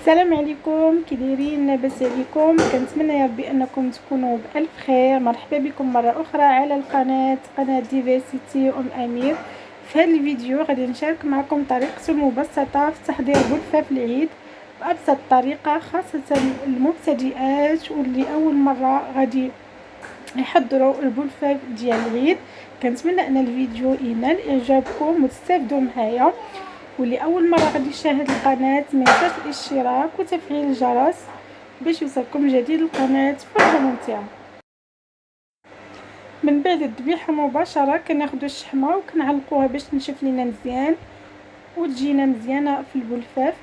السلام عليكم، كي دايرين؟ لاباس عليكم؟ كنتمنى يا ربي انكم تكونوا بالف خير. مرحبا بكم مره اخرى على قناه ديفيرسيتي امير. في هذا الفيديو غادي نشارك معكم طريقه مبسطه في تحضير بلفاف العيد بابسط طريقه، خاصه المبتدئات واللي اول مره غادي يحضروا البلفاف ديال العيد. كنتمنى ان الفيديو ينال اعجابكم وتستافدوا معايا. واللي اول مره غادي يشاهد القناه ما ينساش الاشتراك وتفعيل الجرس باش يوصلكم جديد القناه. فرجه ممتعه. من بعد الذبيحه مباشره كناخذوا الشحمه وكنعلقوها باش تنشف لينا مزيان وتجينا مزيانه في البلفاف.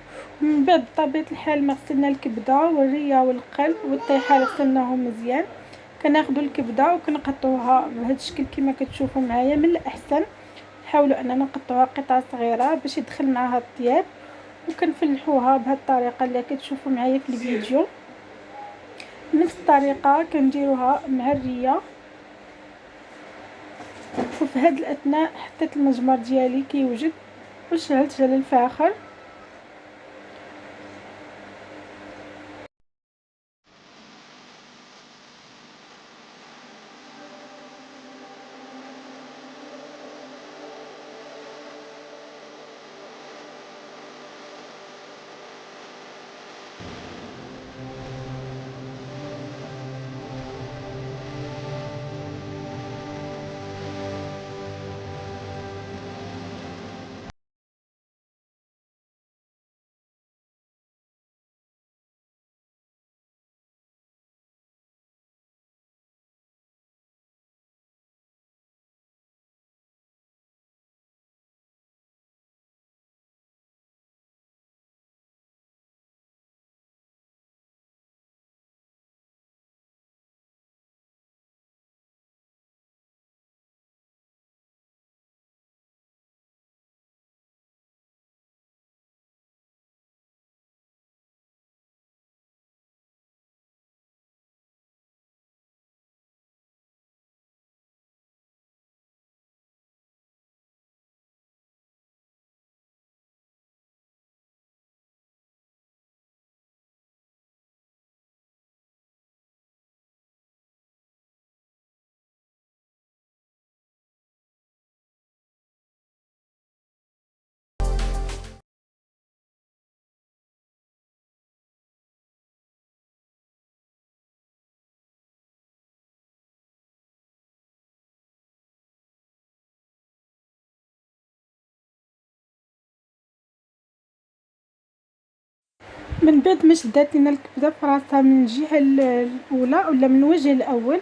ومن بعد بطبيعه الحال ما غسلنا الكبده والريه والقلب والطيحه غسلناهم مزيان. كناخذوا الكبده وكنقطعوها بهذا الشكل كما كتشوفوا معايا. من الاحسن حاولوا اننا نقطعوها قطع صغيره باش يدخل معها الطياب، وكنفلحوها بهذه الطريقه اللي كتشوفوا معايا في الفيديو. نفس الطريقه كنديروها مع الريه. وفي هذا الاثناء حطيت المجمر ديالي كيوجد وشعلت على الفاخر. من بعد ما شدات لينا الكبده في راسها من الجهه الاولى ولا من الوجه الاول،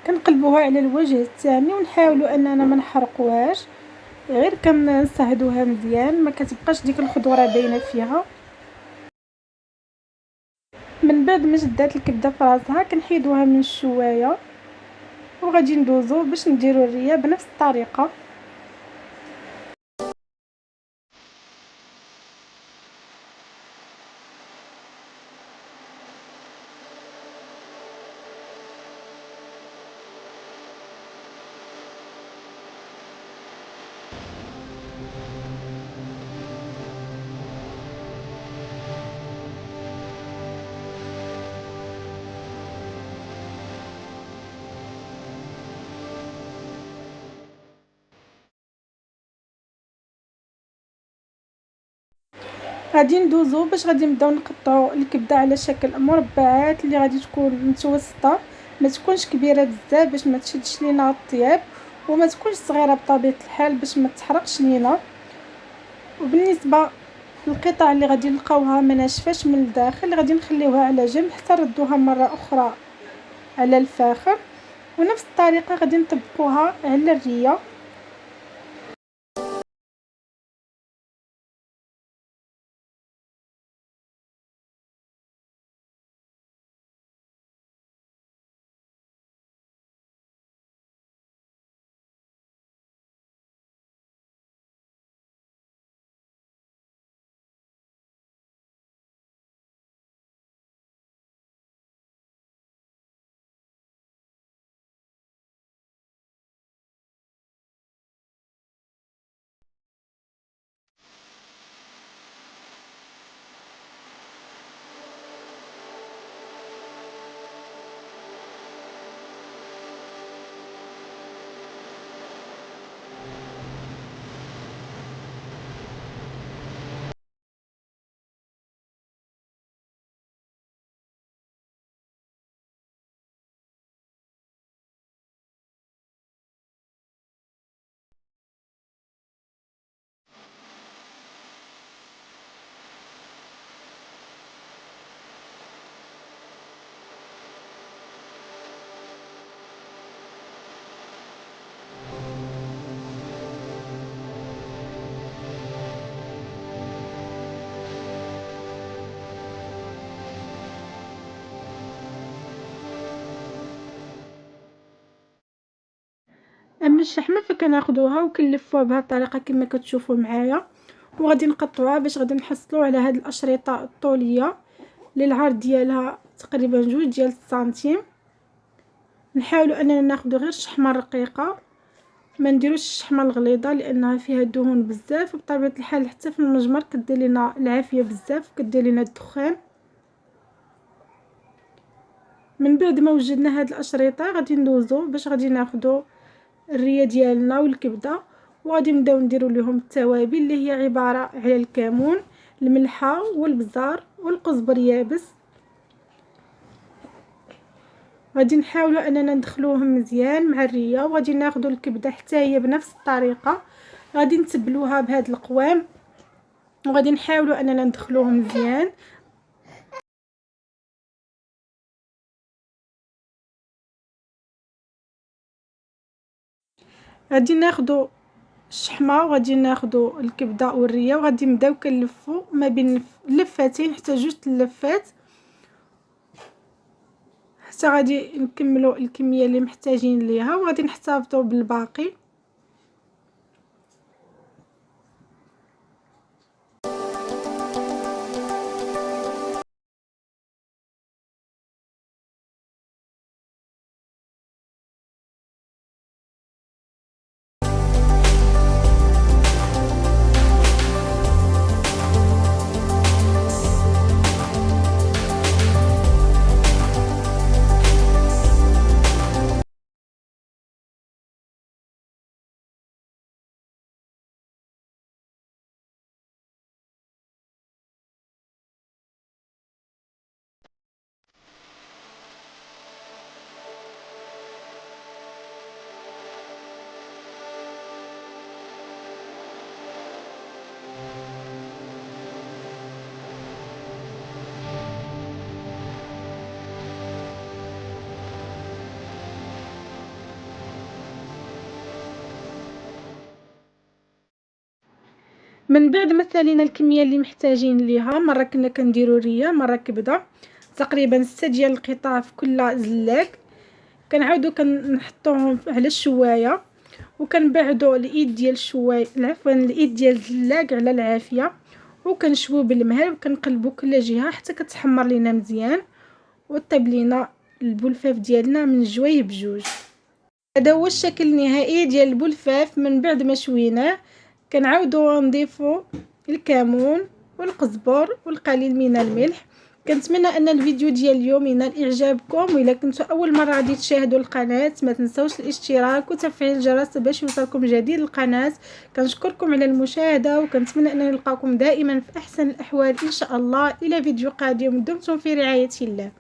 كنقلبوها على الوجه الثاني ونحاولوا اننا ما نحرقوهاش، غير كنصهدوها مزيان ما كتبقاش ديك الخضوره باينه فيها. من بعد ما شدات الكبده في راسها كنحيدوها من الشوايه وغادي ندوزو باش نديرو الريه بنفس الطريقه. غادي ندوزو باش غادي نبداو نقطعو الكبده على شكل مربعات اللي غادي تكون متوسطه، ما تكونش كبيره بزاف باش ما تشدش لينا الطياب، وما تكونش صغيره بطبيعه الحال باش ما تحرقش لينا. وبالنسبه للقطع اللي غادي نلقاوها ما ناشفاش من الداخل غادي نخليوها على جنب حتى نردوها مره اخرى على الفاخر. ونفس الطريقه غادي نطبقوها على الريه. الشحمه فكناخذوها وكنلفوها بهذه الطريقه كما كتشوفوا معايا، وغادي نقطعوها باش غادي نحصلوا على هذه الاشرطه الطوليه اللي العرض ديالها تقريبا 2 سنتيم. نحاولوا اننا ناخذ غير الشحمه الرقيقه، ما نديروش الشحمه الغليظه لانها فيها دهون بزاف، وبطبيعه الحال حتى في المجمر كدير لنا العافيه بزاف وكدير لنا الدخان. من بعد ما وجدنا هاد الاشرطه غادي ندوزو باش غادي ناخذوا الريه ديالنا والكبده، وغادي نبداو نديروا لهم التوابل اللي هي عباره على الكمون، الملحه والبزار والقزبر يابس. غادي نحاولوا اننا ندخلوهم مزيان مع الريه، وغادي ناخذوا الكبده حتى هي بنفس الطريقه، غادي نتبلوها بهذا القوام وغادي نحاولوا اننا ندخلوهم مزيان. غادي ناخذوا الشحمه وغادي ناخذوا الكبده والريه، وغادي نبداو كنلفوا ما بين لفتين حتى 2 لفات حتى غادي نكملوا الكميه اللي محتاجين ليها، وغادي نحتفظوا بالباقي. من بعد ما سالينا الكميه اللي محتاجين ليها، مره كنا كنديروا ريه مره كبده، تقريبا 6 ديال القطع في كل زلاك، كنعاودوا كنحطوهم على الشوايه وكنبعدوا الايد ديال الشوايه الايد ديال الزلاق على العافيه، وكنشويو بالمهل وكنقلبوا كل جهه حتى كتحمر لينا مزيان وطيب لينا البلفاف ديالنا من جويه بجوج. هذا هو الشكل النهائي ديال البلفاف من بعد ما شويناه. كنعاودوا نضيفوا الكمون والقزبر والقليل من الملح. كنتمنى ان الفيديو ديال اليوم ينال اعجابكم، واذا كنتوا اول مره غادي تشاهدوا القناه ما تنسوش الاشتراك وتفعيل الجرس باش يوصلكم جديد القناه. كنشكركم على المشاهده، وكنتمنى ان نلقاكم دائما في احسن الاحوال ان شاء الله. الى فيديو قادم، دمتم في رعايه الله.